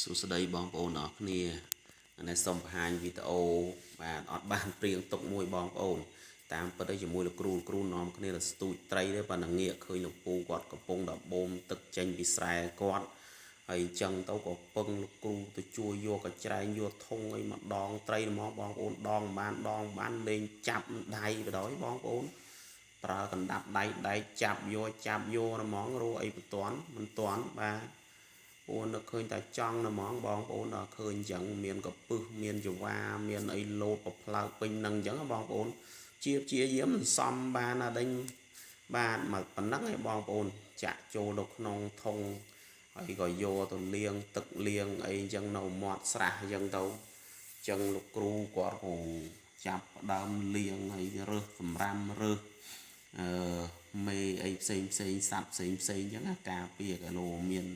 សួស្តីបងប្អូនអរគ្នានេះសូមបង្ហាញវីដេអូបាទអត់បានព្រៀងទុកមួយបងប្អូនតាមពិតទៅជាមួយលោកគ្រូនាំគ្នាទៅស្ទូចត្រីទេប៉ុន្តែងាកឃើញលោកពូគាត់កំពុងតែបូមទឹកចេញពីស្រែគាត់ហើយអញ្ចឹងទៅក៏ពឹងលោកគ្រូទៅជួយយកកញ្ច្រែងយកធុងអីមកដងត្រីហ្មងបងប្អូនដងបានលេងចាប់ដៃបដ ாய் បងប្អូនប្រើកណ្ដាប់ដៃចាប់យកហ្មងរੂអីមិនទាន់បាទអូននឹកឃើញតែចង់ហ្មងបងប្អូនដល់ឃើញអញ្ចឹងមានកពឹសមានចង្វាមានអីលោតប្រផ្លើកពេញនឹងអញ្ចឹងបងប្អូនជាយាមសំបានណាដេញបាទមកប៉ុណ្ណឹងឯងបងប្អូនចាក់ចូលទៅក្នុងធុងហើយក៏យកទៅលាងទឹកលាងអីអញ្ចឹងនៅមាត់ស្រះអញ្ចឹងទៅអញ្ចឹងលោកគ្រូគាត់ក៏ចាប់ដើមលាងហើយរើសសម្រាមរើសមេអីផ្សេងសัตว์ផ្សេងអញ្ចឹងការពារគីឡូមាន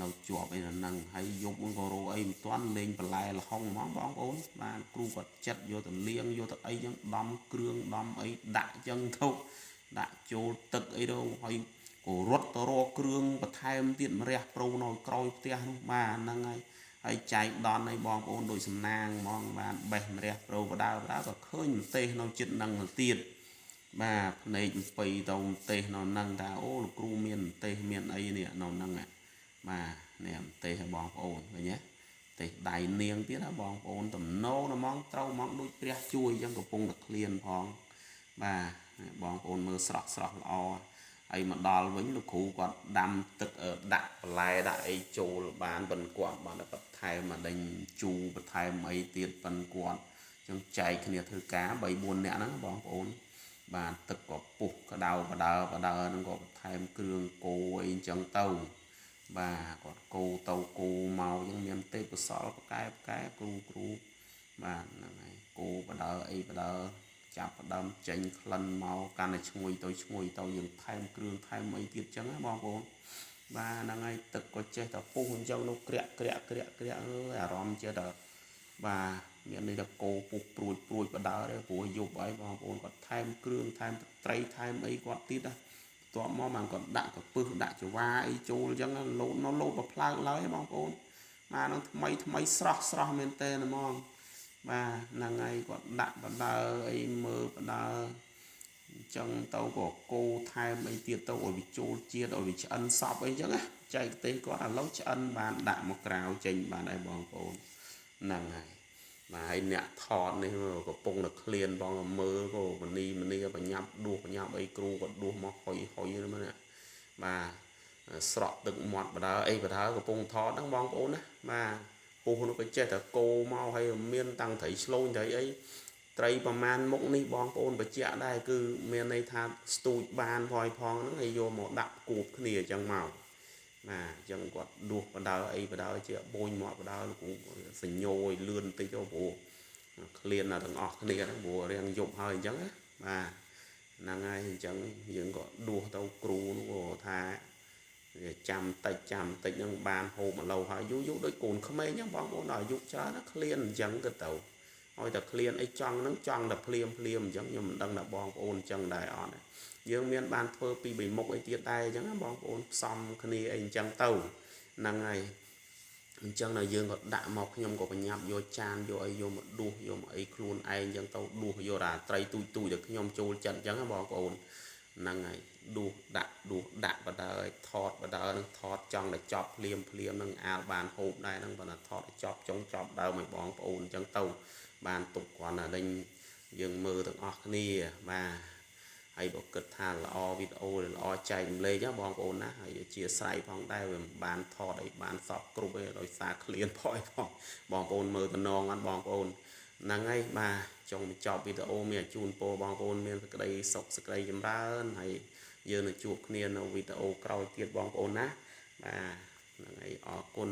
នៅជាប់អីហ្នឹងហើយយប់ក៏រោអីមិនទាន់លេងបន្លែលហុងហ្មងបងប្អូនបាទគ្រូគាត់ចិត្តយកទៅលាងយកទៅអីចឹងដំគ្រឿងដំអីដាក់ចឹងទៅដាក់ចូលទឹកអីទៅហើយក៏រត់ទៅរកគ្រឿងបន្ថែមទៀតម្រះប្រូនៅក្រោយផ្ទះនោះបាទហ្នឹងហើយចែកដនឲ្យបងប្អូនដូចសំណាងហ្មងបាទបេះម្រះប្រូបដើក៏ឃើញប្រទេសនៅចិត្តហ្នឹងទៅទៀតបាទភ្នែក2ទៅប្រទេសនៅហ្នឹងថាអូលោកគ្រូមានប្រទេសមានអីនេះនៅហ្នឹងបាទនេះប្រទេសបងប្អូនឃើញទេប្រទេសដៃនាងទៀតណាបងប្អូនតំណោហ្មងត្រូវហ្មងដូចព្រះជួយអញ្ចឹងកំពុងតែឃ្លានផងបាទបងប្អូនមើលស្រស់ល្អហើយមកដល់វិញលោកគ្រូគាត់ដាំទឹកដាក់បន្លែដាក់អីចូលបានប៉ុនគាត់បានបន្ថែមមកដេញជូរបន្ថែមអីទៀតប៉ុនគាត់អញ្ចឹងចែកគ្នាធ្វើការ 3-4 នាក់ហ្នឹងបងប្អូនបាទទឹកក៏ពុះក្តៅបដើហ្នឹងក៏បន្ថែមគ្រឿងគោអីអញ្ចឹងទៅបាទគាត់គោទៅគោមកអញ្ចឹងមានទេពកោសលប្រកែគ្រូបាទហ្នឹងហើយគោបដើអីបដើចាប់ផ្ដើមចេញក្លិនមកកាន់តែឈ្ងុយទៅយើងថែមគ្រឿងថែមអីទៀតអញ្ចឹងណាបងប្អូនបាទហ្នឹងហើយទឹកក៏ចេះតែពុះអញ្ចឹងនោះក្រាក់អើយអារម្មណ៍ចេះតែបាទមានន័យថាគោពុះព្រួចបដើទេព្រោះយប់ហើយបងប្អូនគាត់ថែមគ្រឿងថែមត្រីថែមអីគាត់ទៀតណាតបមកបានគាត់ដាក់កពឹសដាក់ចង្វាអីចូលអញ្ចឹងលោតប្រផ្លើកឡើយបងប្អូនបាទនឹងថ្មីស្រស់មែនតើហ្មងបាទហ្នឹងហើយគាត់ដាក់បដើអីមើលបដើអញ្ចឹងទៅក៏គោថែមអីទៀតទៅឲ្យវាចូលជាតិឲ្យវាឆ្អិនសពអីអញ្ចឹងណាចែកទេសគាត់ឥឡូវឆ្អិនបានដាក់មកក្រៅចេញបានហើយបងប្អូនហ្នឹងហើយបាទហើយអ្នកថតនេះកំពុងតែឃ្លានបងមើលក៏មនីបញ្ញាប់ដួសបញ្ញាប់អីគ្រូក៏ដួសមកហុយហ្នឹងណាបាទស្រក់ទឹកមាត់បដើអីបដើកំពុងថតហ្នឹងបងប្អូនណាបាទពុះនោះក៏ចេះតែគោមកហើយមានតាំងត្រីឆ្លូញត្រីអីត្រីប្រមាណមុខនេះបងប្អូនបញ្ជាក់ដែរគឺមានន័យថាស្ទូចបានផងហ្នឹងហើយយកមកដាក់គួបគ្នាអញ្ចឹងមកណាអញ្ចឹងគាត់ដួសបដើជាបូនមាត់បដើលោកគ្រូសញ្ញោឲ្យលឿនតិចទៅព្រោះឃ្លានទាំងអស់គ្នាហ្នឹងព្រោះរៀងយប់ហើយអញ្ចឹងណាបាទហ្នឹងហើយអញ្ចឹងយើងក៏ដួសទៅគ្រូនោះក៏ថាចាំតិចហ្នឹងបានហូបម្លោហើយយូរដូចកូនក្មេងអញ្ចឹងបងប្អូនដល់អាយុច្រើនណាឃ្លានអញ្ចឹងទៅឲ្យតែឃ្លានអីចង់តែភ្លាមអញ្ចឹងខ្ញុំមិនដឹងថាបងប្អូនអញ្ចឹងដែរអត់យើងមានបានធ្វើពី3មុខអីទៀតដែរអញ្ចឹងបងប្អូនផ្សំគ្នាអីអញ្ចឹងទៅហ្នឹងហើយអញ្ចឹងដល់យើងក៏ដាក់មកខ្ញុំក៏បញ្ញាប់យកចានយកអីយកមកដួសយកមកអីខ្លួនឯងអញ្ចឹងទៅដួសយកតែត្រីទូចដែលខ្ញុំចូលចិត្តអញ្ចឹងបងប្អូនហ្នឹងហើយដួសដាក់បដើឲ្យថតបដើនឹងថតចង់តែចប់ភ្លាមនឹងអាលបានហូបដែរហ្នឹងបើថាថតឲ្យចប់ចុងចប់ដើមឲ្យបងប្អូនអញ្ចឹងទៅបានទុកគ្រាន់តែដេញយើងមើលទាំងអស់គ្នាបាទហើយបើគិតថាល្អវីដេអូល្អចែកម្លែកបងប្អូនណាហើយអធិស្ឋានផងដែរវាមិនបានថតឲ្យបានសពគ្រប់ទេដោយសារឃ្លានផងបងប្អូនមើលតំណងអត់បងប្អូនហ្នឹងហើយបាទចង់បញ្ចប់វីដេអូមានជូនពរបងប្អូនមានសេចក្តីសុខសេចក្តីចម្រើនហើយយើងនឹងជួបគ្នានៅវីដេអូក្រោយទៀតបងប្អូនណាបាទហ្នឹងហើយអរគុណ